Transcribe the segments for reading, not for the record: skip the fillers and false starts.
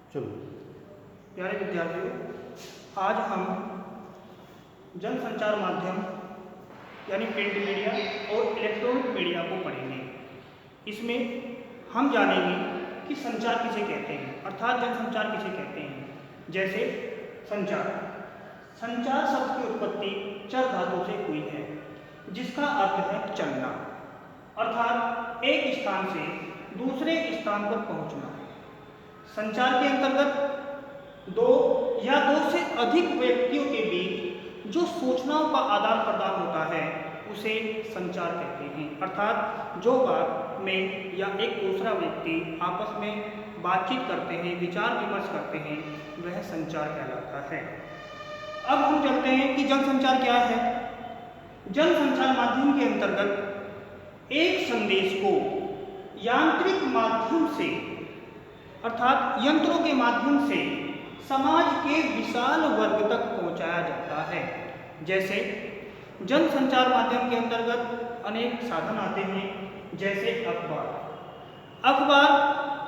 चलो। प्यारे विद्यार्थियों, आज हम जनसंचार माध्यम यानी प्रिंट मीडिया और इलेक्ट्रॉनिक मीडिया को पढ़ेंगे। इसमें हम जानेंगे कि संचार किसे कहते हैं, अर्थात जनसंचार किसे कहते हैं। जैसे संचार, संचार शब्द की उत्पत्ति चर धातु से हुई है, जिसका अर्थ है चलना, अर्थात एक स्थान से दूसरे स्थान पर पहुंचना। संचार के अंतर्गत दो या दो से अधिक व्यक्तियों के बीच जो सूचनाओं का आदान प्रदान होता है उसे संचार कहते हैं। अर्थात जो बात में या एक दूसरा व्यक्ति आपस में बातचीत करते हैं, विचार विमर्श करते हैं, वह संचार कहलाता है। अब हम जानते हैं कि जनसंचार क्या है। जनसंचार माध्यम के अंतर्गत एक संदेश को यांत्रिक माध्यम से अर्थात यंत्रों के माध्यम से समाज के विशाल वर्ग तक पहुंचाया जाता है। जैसे जनसंचार माध्यम के अंतर्गत अनेक साधन आते हैं, जैसे अखबार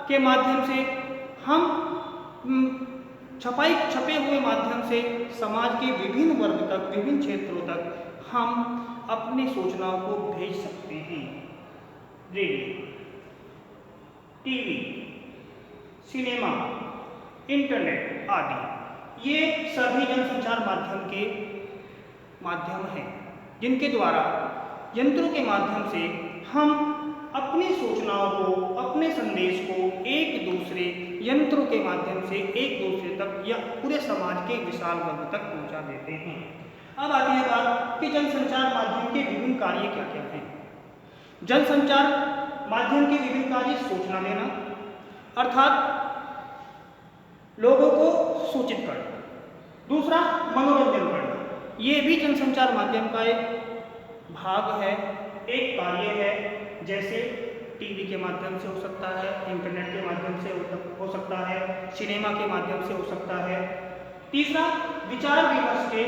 के माध्यम से हम छपे हुए माध्यम से समाज के विभिन्न वर्ग तक, विभिन्न क्षेत्रों तक हम अपनी सूचनाओं को भेज सकते हैं। रेडियो, टीवी, सिनेमा, इंटरनेट आदि ये सभी जनसंचार माध्यम के माध्यम हैं, जिनके द्वारा यंत्रों के माध्यम से हम अपनी सूचनाओं को, अपने संदेश को एक दूसरे यंत्रों के माध्यम से एक दूसरे तक या पूरे समाज के विशाल वर्ग तक पहुंचा देते हैं। अब आती है बात कि जनसंचार माध्यम के विभिन्न कार्य क्या क्या हैं। जनसंचार माध्यम के विभिन्न कार्य: सूचना देना, अर्थात लोगों को सूचित करना। दूसरा, मनोरंजन करना, ये भी जनसंचार माध्यम का एक भाग है, एक कार्य है। जैसे टीवी के माध्यम से हो सकता है, इंटरनेट के माध्यम से हो सकता है, सिनेमा के माध्यम से हो सकता है। तीसरा, विचार विमर्श के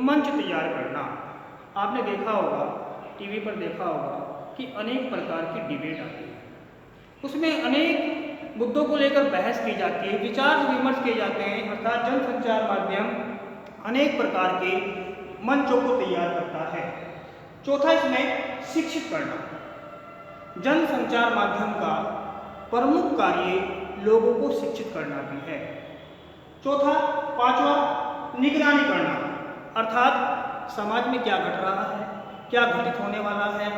मंच तैयार करना। आपने देखा होगा, टीवी पर देखा होगा कि अनेक प्रकार की डिबेट आती है, उसमें अनेक मुद्दों को लेकर बहस की जाती है, विचार विमर्श किए जाते हैं। अर्थात जनसंचार माध्यम अनेक प्रकार के मंचों को तैयार करता है। चौथा, इसमें शिक्षित करना। जनसंचार माध्यम का प्रमुख कार्य लोगों को शिक्षित करना भी है। पांचवा, निगरानी करना, अर्थात समाज में क्या घट रहा है, क्या घटित होने वाला है,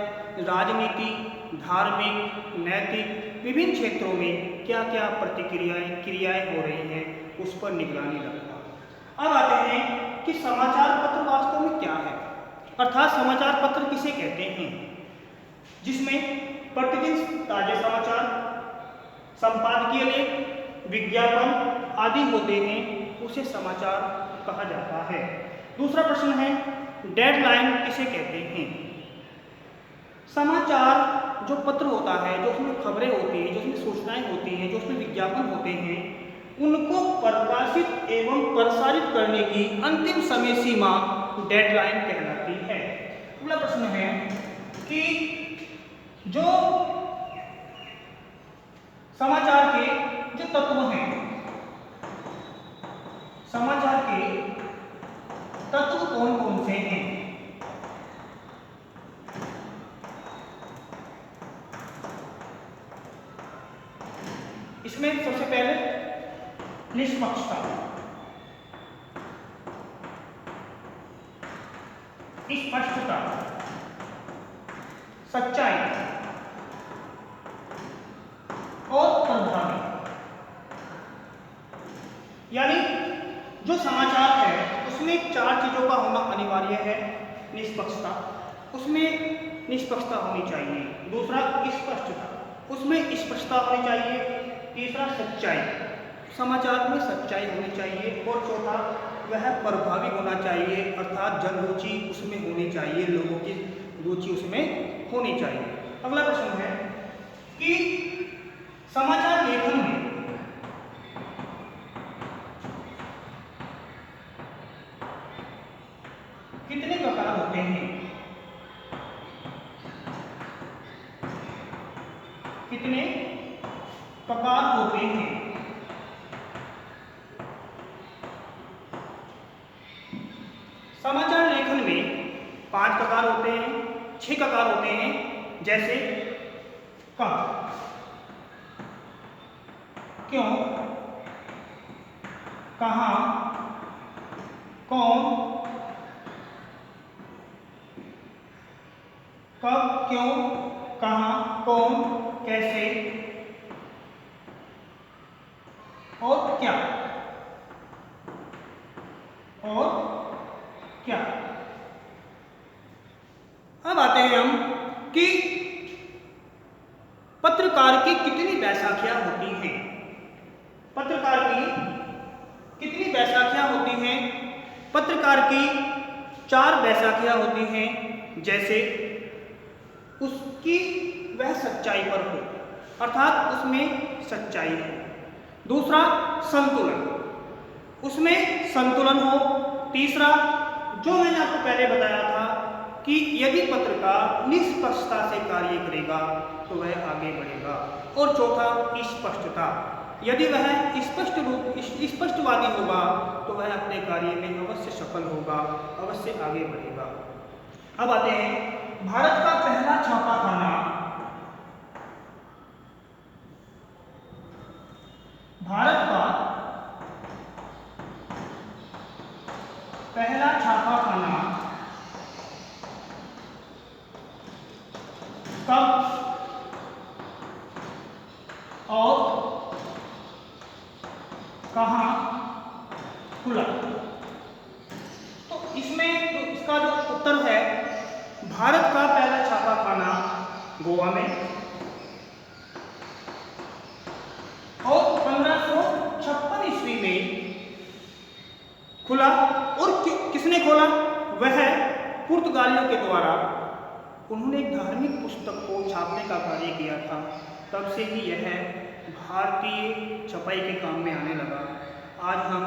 राजनीति, धार्मिक, नैतिक, विभिन्न क्षेत्रों में क्या क्या क्रियाएं हो रही हैं, उस पर निगरानी रखना। अब आते हैं कि समाचार पत्र वास्तव में क्या है, अर्थात समाचार पत्र किसे कहते हैं। जिसमें प्रतिदिन ताजे समाचार, संपादकीय लेख, विज्ञापन आदि होते हैं, उसे समाचार कहा जाता है। दूसरा प्रश्न है, डेडलाइन किसे कहते हैं। समाचार जो पत्र होता है, जो उसमें खबरें होती हैं, जो उसमें सूचनाएं होती हैं, जो उसमें विज्ञापन होते हैं, उनको प्रकाशित एवं प्रसारित करने की अंतिम समय सीमा डेडलाइन कहलाती है। अगला प्रश्न है कि जो समाचार के जो तत्व हैं, समाचार के तत्व कौन कौन से हैं। इसमें सबसे पहले निष्पक्षता, स्पष्टता, सच्चाई और प्रभावी। यानी जो समाचार है उसमें चार चीजों का होना अनिवार्य है। निष्पक्षता, उसमें निष्पक्षता होनी चाहिए। दूसरा, स्पष्टता, उसमें स्पष्टता होनी चाहिए। तीसरा, सच्चाई, समाचार में सच्चाई होनी चाहिए। और चौथा, वह प्रभावी होना चाहिए, अर्थात जन रुचि उसमें होनी चाहिए, लोगों की रुचि उसमें होनी चाहिए। अगला प्रश्न है कि समाचार लेखन में कितने प्रकार होते हैं। कितने प्रकार होते हैं। समाचार लेखन में 5 प्रकार होते हैं, 6 प्रकार होते हैं, जैसे कब, क्यों, कहाँ, कौन, कब, क्यों, कहाँ, कौन, कैसे और क्या। और क्या। अब आते हैं हम कि पत्रकार की कितनी बैसाखियां होती हैं। पत्रकार की कितनी बैसाखियां होती हैं? पत्रकार की 4 बैसाखियां होती हैं, जैसे उसकी वह सच्चाई पर हो, अर्थात उसमें सच्चाई हो। दूसरा, संतुलन, उसमें संतुलन हो। तीसरा, जो मैंने आपको पहले बताया था कि यदि पत्रकार निष्पक्षता से कार्य करेगा तो वह आगे बढ़ेगा। और चौथा, स्पष्टता, यदि वह स्पष्टवादी होगा तो वह अपने कार्य में अवश्य सफल होगा, अवश्य आगे बढ़ेगा। अब आते हैं भारत का पहला छापाखाना। भारत का पहला छापाखाना कब और कहाँ खुला? तो इसमें तो इसका जो उत्तर है, भारत का पहला छापाखाना गोवा में और 1556 ईस्वी में खुला। और किसने खोला? वह पुर्तगालियों के द्वारा। उन्होंने एक धार्मिक पुस्तक को छापने का कार्य किया था, तब से ही यह भारतीय छपाई के काम में आने लगा। आज हम